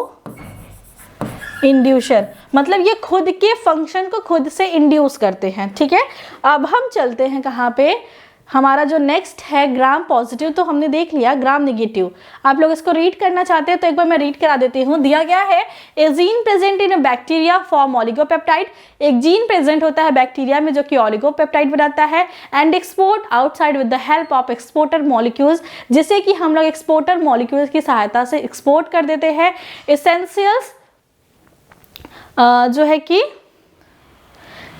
इंड्यूसर, मतलब ये खुद के फंक्शन को खुद से इंड्यूस करते हैं। ठीक है, अब हम चलते हैं कहाँ पे, हमारा जो नेक्स्ट है ग्राम पॉजिटिव तो हमने देख लिया। ग्राम नेगेटिव आप लोग इसको रीड करना चाहते हैं तो एक बार मैं रीड करा देती हूँ। दिया गया है a gene present in bacteria form oligopeptide. एक जीन प्रेजेंट होता है बैक्टीरिया में जो कि ऑलिगोपेप्टाइड बनाता है and export outside with the help of exporter molecules, जिसे कि हम लोग एक्सपोर्टर मॉलिक्यूल्स की सहायता से एक्सपोर्ट कर देते हैं। एसेंशियल्स जो है कि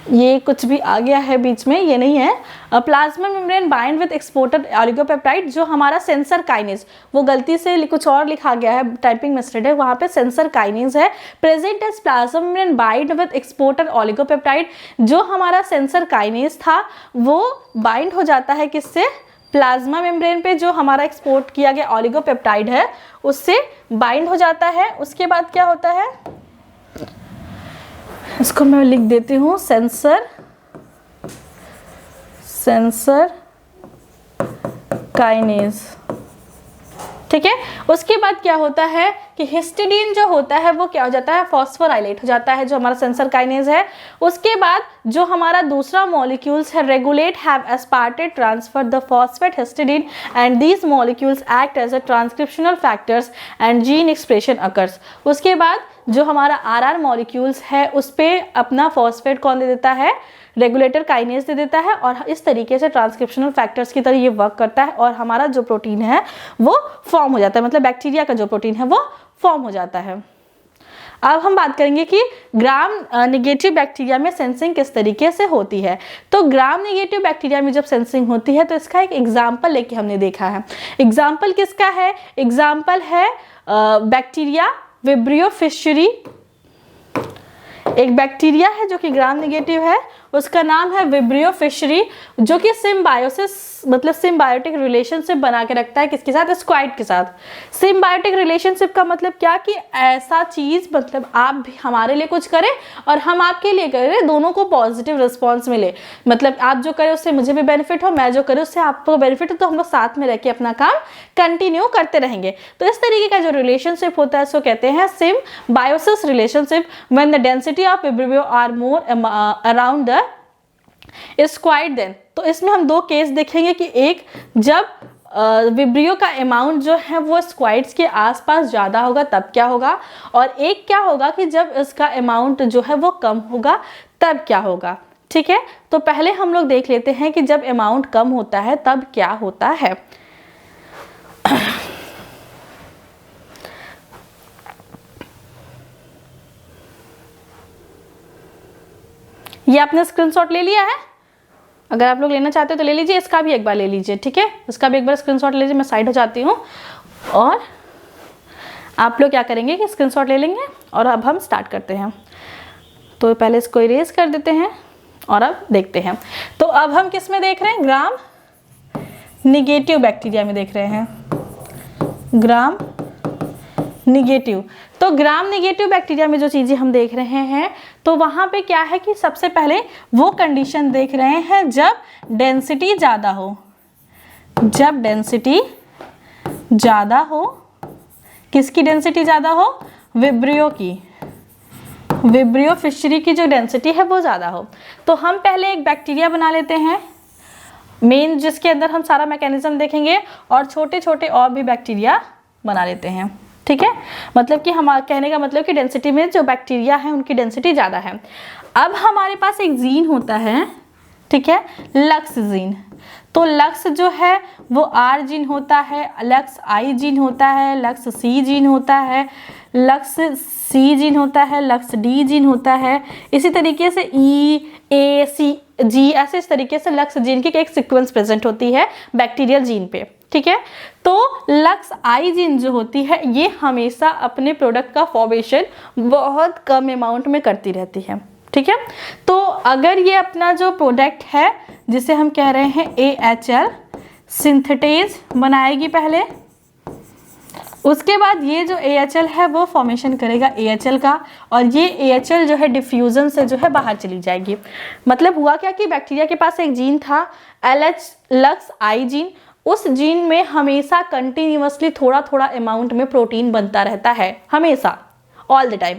ये कुछ भी आ गया है बीच में, ये नहीं है। Plasma membrane bind with exporter oligopeptide, जो हमारा सेंसर काइनेज, वो गलती से कुछ और लिखा गया है, टाइपिंग मिस्टेक है, वहाँ पे सेंसर काइनेज है। Present as plasma membrane bind with exporter oligopeptide, जो हमारा सेंसर काइनेज था वो बाइंड हो जाता है किससे, प्लाज्मा मेम्ब्रेन पे जो हमारा एक्सपोर्ट किया गया ऑलिगोपेप्टाइड है उससे बाइंड हो जाता है। उसके बाद क्या होता है, इसको मैं लिख देती हूँ, सेंसर काइनेज। ठीक है, उसके बाद क्या होता है कि हिस्टिडीन जो होता है वो क्या हो जाता है, फॉस्फोराइलेट हो जाता है, जो हमारा सेंसर काइनेज है। उसके बाद जो हमारा दूसरा मॉलिक्यूल्स है regulate have aspartate transfer the phosphate histidine and these molecules act as a transcriptional factors and gene expression occurs. उसके बाद जो हमारा आर मॉलिक्यूल्स है उस पर अपना फॉस्फेट कौन दे देता है, रेगुलेटर काइनेज दे देता है, और इस तरीके से ट्रांसक्रिप्शनल फैक्टर्स की तरह ये वर्क करता है और हमारा जो प्रोटीन है वो फॉर्म हो जाता है, मतलब बैक्टीरिया का जो प्रोटीन है वो फॉर्म हो जाता है। अब हम बात करेंगे कि ग्राम नेगेटिव बैक्टीरिया में सेंसिंग किस तरीके से होती है। तो ग्राम नेगेटिव बैक्टीरिया में जब सेंसिंग होती है तो इसका एक एग्जाम्पल लेके हमने देखा है। एग्जाम्पल किसका है, एग्जाम्पल है बैक्टीरिया विब्रियो फिशरी। एक बैक्टीरिया है जो कि ग्राम नेगेटिव है, उसका नाम है विब्रियो फिशरी, जो कि सिम्बायोसिस मतलब सिम्बायोटिक रिलेशनशिप बना के रखता है किसके साथ, स्क्वाइड के साथ। सिम्बायोटिक रिलेशनशिप का मतलब क्या कि ऐसा चीज, मतलब आप भी हमारे लिए कुछ करें और हम आपके लिए करें, दोनों को पॉजिटिव रिस्पॉन्स मिले, मतलब आप जो करें उससे मुझे भी बेनिफिट हो, मैं जो करूँ उससे आपको बेनिफिट हो, तो हम लोग साथ में रह के अपना काम कंटिन्यू करते रहेंगे। तो इस तरीके का जो रिलेशनशिप होता है उसको कहते हैं symbiosis relationship when the density of Vibrio are more around the squid then. तो इसमें हम दो केस देखेंगे कि एक जब विब्रियो का अमाउंट जो है वो स्क्वाइड्स के आसपास ज़्यादा होगा तब क्या होगा, और एक क्या होगा कि जब इसका अमाउंट जो है वो कम होगा तब क्या होगा। ठीक है, तो पहले हम लोग देख लेते हैं कि जब अमाउंट कम होता है तब क्या होता है। ये आपने स्क्रीनशॉट ले लिया है, अगर आप लोग लेना चाहते हो तो ले लीजिए, इसका भी एक बार ले लीजिए। ठीक है, इसका भी एक बार स्क्रीनशॉट ले लीजिए, मैं साइड हो जाती हूँ और आप लोग क्या करेंगे कि स्क्रीनशॉट ले लेंगे। और अब हम स्टार्ट करते हैं, तो पहले इसको इरेज कर देते हैं और अब देखते हैं। तो अब हम किस में देख रहे हैं, ग्राम निगेटिव बैक्टीरिया में देख रहे हैं, ग्राम निगेटिव। तो ग्राम निगेटिव बैक्टीरिया में जो चीज़ें हम देख रहे हैं तो वहाँ पे क्या है कि सबसे पहले वो कंडीशन देख रहे हैं जब डेंसिटी ज़्यादा हो, जब डेंसिटी ज़्यादा हो, किसकी डेंसिटी ज़्यादा हो, विब्रियो की, विब्रियो फिशरी की जो डेंसिटी है वो ज़्यादा हो। तो हम पहले एक बैक्टीरिया बना लेते हैं मेन, जिसके अंदर हम सारा मैकेनिज्म देखेंगे, और छोटे छोटे और भी बैक्टीरिया बना लेते हैं। ठीक है, मतलब कि हम कहने का मतलब कि डेंसिटी में जो बैक्टीरिया है उनकी डेंसिटी ज़्यादा है। अब हमारे पास एक जीन होता है, ठीक है, लक्स जीन। तो लक्स जो है वो आर जीन होता है, लक्स आई जीन होता है, लक्स सी जीन होता है, लक्स सी जीन होता है, लक्स डी जीन होता है, इसी तरीके से ई ए सी जी, ऐसे इस तरीके से लक्स जीन की एक सीक्वेंस प्रेजेंट होती है बैक्टीरियल जीन पे। ठीक है, तो लक्स आई जीन जो होती है ये हमेशा अपने प्रोडक्ट का फॉर्मेशन बहुत कम अमाउंट में करती रहती है। ठीक है, तो अगर ये अपना जो प्रोडक्ट है जिसे हम कह रहे हैं AHL, सिंथेटेज बनाएगी पहले, उसके बाद ये जो AHL है वो फॉर्मेशन करेगा AHL का, और ये AHL जो है डिफ्यूजन से जो है बाहर चली जाएगी। मतलब हुआ क्या कि बैक्टीरिया के पास एक जीन था LH-LUX-I जीन, उस जीन में हमेशा कंटिन्यूअसली थोड़ा थोड़ा अमाउंट में प्रोटीन बनता रहता है, हमेशा, ऑल द टाइम।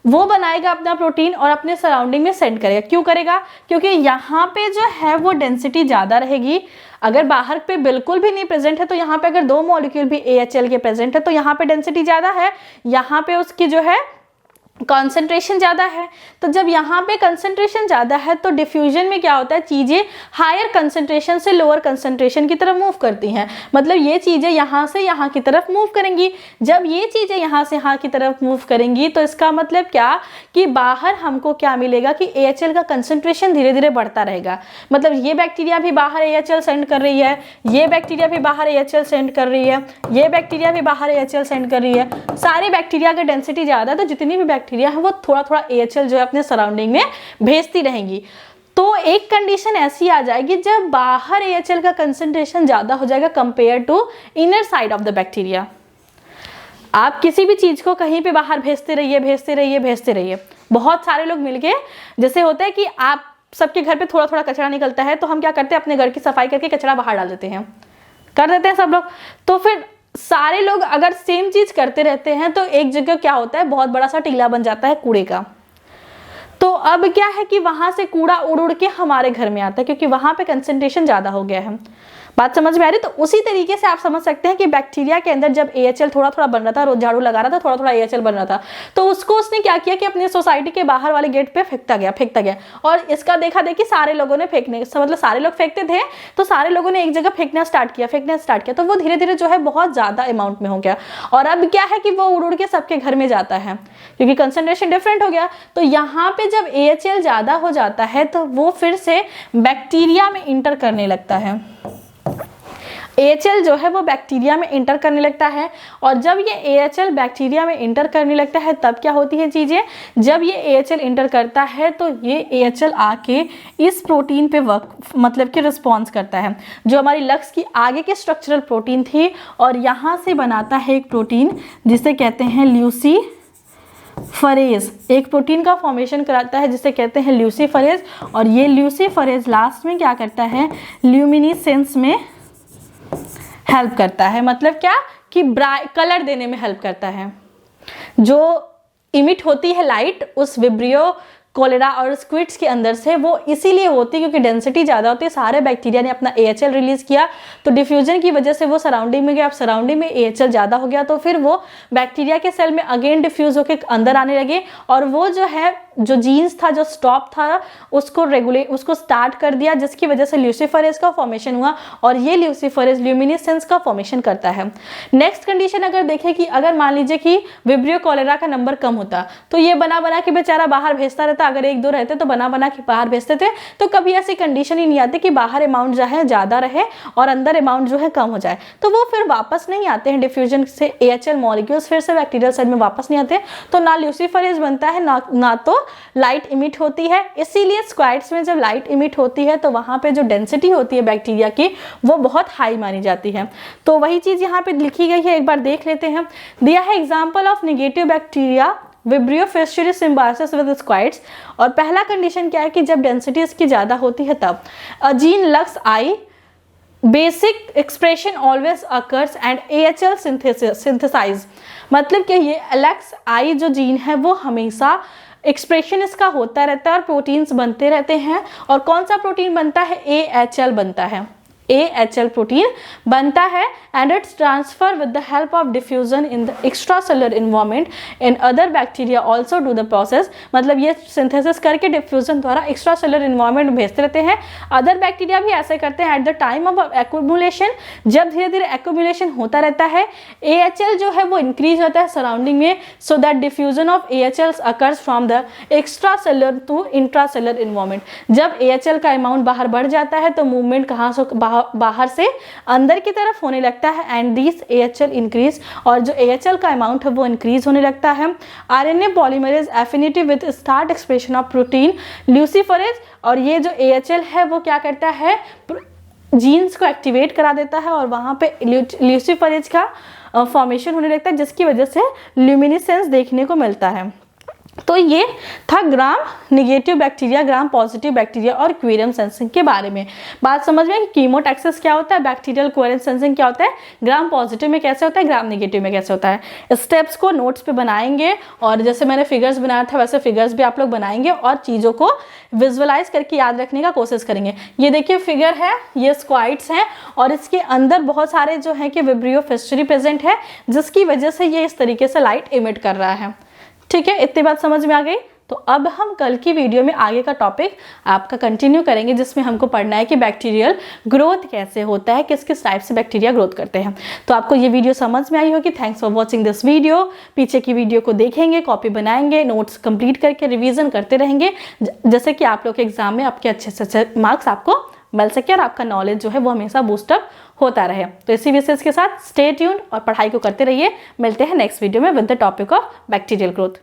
वो बनाएगा अपना प्रोटीन और अपने सराउंडिंग में सेंड करेगा। क्यों करेगा? क्योंकि यहाँ पे जो है वो डेंसिटी ज़्यादा रहेगी। अगर बाहर पे बिल्कुल भी नहीं प्रेजेंट है तो यहाँ पे अगर 2 मॉलिक्यूल भी AHL के प्रेजेंट है तो यहाँ पे डेंसिटी ज़्यादा है, यहाँ पे उसकी जो है कंसंट्रेशन ज़्यादा है। तो जब यहाँ पे कंसंट्रेशन ज़्यादा है तो डिफ्यूजन में क्या होता है, चीज़ें हायर कंसंट्रेशन से लोअर कंसंट्रेशन की तरफ मूव करती हैं। मतलब ये चीज़ें यहाँ से यहाँ की तरफ मूव करेंगी। जब ये चीज़ें यहाँ से यहाँ की तरफ मूव करेंगी तो इसका मतलब क्या कि बाहर हमको क्या मिलेगा कि AHL का कंसंट्रेशन धीरे धीरे बढ़ता रहेगा। मतलब ये बैक्टीरिया भी बाहर AHL सेंड कर रही है, ये बैक्टीरिया भी बाहर AHL सेंड कर रही है, ये बैक्टीरिया भी बाहर AHL सेंड कर रही है। सारे बैक्टीरिया का डेंसिटी ज़्यादा है तो जितनी भी बैक्टीरिया है वो थोड़ा थोड़ा AHL जो है अपने सराउंडिंग में भेजती रहेंगी। तो एक कंडीशन ऐसी आ जाएगी जब बाहर AHL का कंसंट्रेशन ज्यादा हो जाएगा compare to inner side of the bacteria. आप किसी भी चीज को कहीं पे बाहर भेजते रहिए, भेजते रहिए, भेजते रहिए। बहुत सारे लोग मिलके, जैसे होता है कि आप सबके घर पे थोड़ा थोड़ा कचरा निकलता है तो हम क्या करते हैं, अपने घर की सफाई करके कचरा बाहर डाल देते हैं, कर देते हैं सब लोग। तो फिर सारे लोग अगर सेम चीज करते रहते हैं तो एक जगह क्या होता है, बहुत बड़ा सा टीला बन जाता है कूड़े का। तो अब क्या है कि वहां से कूड़ा उड़ उड़ के हमारे घर में आता है क्योंकि वहां पे कंसंट्रेशन ज्यादा हो गया है। बात समझ में आ रही? तो उसी तरीके से आप समझ सकते हैं कि बैक्टीरिया के अंदर जब AHL थोड़ा थोड़ा बन रहा था, रोज झाड़ू लगा रहा था, थोड़ा थोड़ा AHL बन रहा था, तो उसको उसने क्या किया कि अपने सोसाइटी के बाहर वाले गेट पे फेंकता गया। और इसका देखा देखी सारे लोगों ने फेंकने, मतलब सारे लोग फेंकते थे तो सारे लोगों ने एक जगह फेंकना स्टार्ट किया, तो वो धीरे धीरे जो है बहुत ज्यादा अमाउंट में हो गया। और अब क्या है कि वो उड़ उड़ के सबके घर में जाता है क्योंकि कंसंट्रेशन डिफरेंट हो गया। तो यहाँ पे जब AHL ज्यादा हो जाता है तो वो फिर से बैक्टीरिया में इंटर करने लगता है। AHL जो है वो बैक्टीरिया में इंटर करने लगता है, और जब ये AHL बैक्टीरिया में इंटर करने लगता है तब क्या होती है चीज़ें, जब ये AHL इंटर करता है तो ये AHL आके इस प्रोटीन पे मतलब कि रिस्पॉन्स करता है, जो हमारी लक्स की आगे की स्ट्रक्चरल प्रोटीन थी, और यहाँ से बनाता है एक प्रोटीन जिसे कहते हैं ल्यूसीफरेज। एक प्रोटीन का फॉर्मेशन कराता है जिसे कहते हैं ल्यूसीफरेज, और ये ल्यूसीफरेज लास्ट में क्या करता है, ल्यूमिनिसेंस में हेल्प करता है। मतलब क्या कि कलर देने में हेल्प करता है। जो इमिट होती है लाइट उस विब्रियो कोलेरा और स्क्विड्स के अंदर से, वो इसीलिए होती है क्योंकि डेंसिटी ज़्यादा होती है। सारे बैक्टीरिया ने अपना AHL रिलीज किया तो डिफ्यूजन की वजह से वो सराउंडिंग में गया। अब सराउंडिंग में AHL ज़्यादा हो गया तो फिर वो बैक्टीरिया के सेल में अगेन डिफ्यूज होकर अंदर आने लगे, और वो जो है जो जीन्स था, जो स्टॉप था, उसको स्टार्ट कर दिया, जिसकी वजह से ल्यूसीफरेज का फॉर्मेशन हुआ, और ये ल्यूसीफरेज ल्यूमिनिसेंस का फॉर्मेशन करता है। नेक्स्ट कंडीशन अगर देखें कि अगर मान लीजिए कि विब्रियो कोलेरा का नंबर कम होता तो ये बना बना के बेचारा बाहर भेजता रहता। अगर 1-2 रहते तो बना बना के बाहर भेजते थे, तो कभी ऐसी कंडीशन ही नहीं आती कि बाहर अमाउंट जो है ज्यादा रहे और अंदर अमाउंट जो है कम हो जाए। तो वो फिर वापस नहीं आते हैं डिफ्यूजन से, AHL मॉलिक्यूल्स फिर से बैक्टीरियल सेल में वापस नहीं आते, तो ना ल्यूसीफरेज बनता है ना तो लाइट इमिट होती है। इसीलिए स्क्वाड्स में जब लाइट इमिट होती है तो वहां पे जो डेंसिटी होती है बैक्टीरिया की वो बहुत हाई मानी जाती है। तो वही चीज यहाँ पे लिखी गई है, एक बार देख लेते हैं। दिया है example of negative bacteria Vibrio fischeri symbiosis with squids, और पहला कंडीशन क्या है कि जब डेंसिटी इसकी ज्यादा होती है तब gene LUX-I basic expression always occurs and AHL synthesize. मतलब कि ये LUX-I जो जीन है वो हमेशा एक्सप्रेशन इसका होता रहता है और प्रोटीन्स बनते रहते हैं। और कौन सा प्रोटीन बनता है, AHL बनता है, AHL प्रोटीन बनता है, and it's transfer with the help of diffusion in the extra cellular environment and other bacteria also do the process. मतलब ये सिंथेसिस करके डिफ्यूजन द्वारा एक्स्ट्रा सेलुलर इन्वायरमेंट भेजते रहते हैं। अदर बैक्टीरिया भी ऐसे करते हैं। At the time of accumulation, जब धीरे धीरे एक्यूमुलेशन होता रहता है, AHL जो है वो इंक्रीज होता है सराउंडिंग में, so that diffusion of AHL occurs from the extracellular to intracellular environment. जब AHL का अमाउंट बाहर बढ़ जाता है तो मूवमेंट कहाँ से बाहर से अंदर की तरफ होने लगता है, एंड दिस AHL इंक्रीज, और जो AHL का अमाउंट है वो इंक्रीज होने लगता है। RNA polymerase affinity with start expression of protein luciferase, और ये जो AHL है वो क्या करता है, जीन्स को एक्टिवेट करा देता है और वहाँ पे ल्यूसिफरेज का फॉर्मेशन होने लगता है, जिसकी वजह से ल्यूमिनेसेंस देखने को मिलता है। तो ये था ग्राम negative bacteria, gram positive bacteria और क्वेरियम सेंसिंग के बारे में। बात समझ में कि कीमोटैक्सिस क्या होता है, बैक्टीरियल कोहेरेंस सेंसिंग क्या होता है, ग्राम पॉजिटिव में कैसे होता है, ग्राम नेगेटिव में कैसे होता है। स्टेप्स को नोट्स पे बनाएंगे और जैसे मैंने फिगर्स बनाया था वैसे फिगर्स भी आप लोग बनाएंगे और चीज़ों को विजुअलाइज करके याद रखने का कोशिश करेंगे। ये देखिए फिगर है, ये स्क्वाइड्स हैं और इसके अंदर बहुत सारे जो है कि विब्रियो फिस्चरी प्रेजेंट है, जिसकी वजह से ये इस तरीके से लाइट इमिट कर रहा है। ठीक है, इतनी बात समझ में आ गई। तो अब हम कल की वीडियो में आगे का टॉपिक आपका कंटिन्यू करेंगे, जिसमें हमको पढ़ना है कि बैक्टीरियल ग्रोथ कैसे होता है, किस किस टाइप से बैक्टीरिया ग्रोथ करते हैं। तो आपको ये वीडियो समझ में आई होगी। Thanks for watching this video. पीछे की वीडियो को देखेंगे, कॉपी बनाएंगे, नोट्स कंप्लीट करके रिवीजन करते रहेंगे, जैसे कि आप लोग के एग्जाम में आपके अच्छे से अच्छे मार्क्स आपको मिल सके और आपका नॉलेज जो है वो हमेशा बूस्टअप होता रहे। तो इसी विशेष के साथ स्टे ट्यून्ड और पढ़ाई को करते रहिए। मिलते हैं नेक्स्ट वीडियो में with the topic of bacterial growth.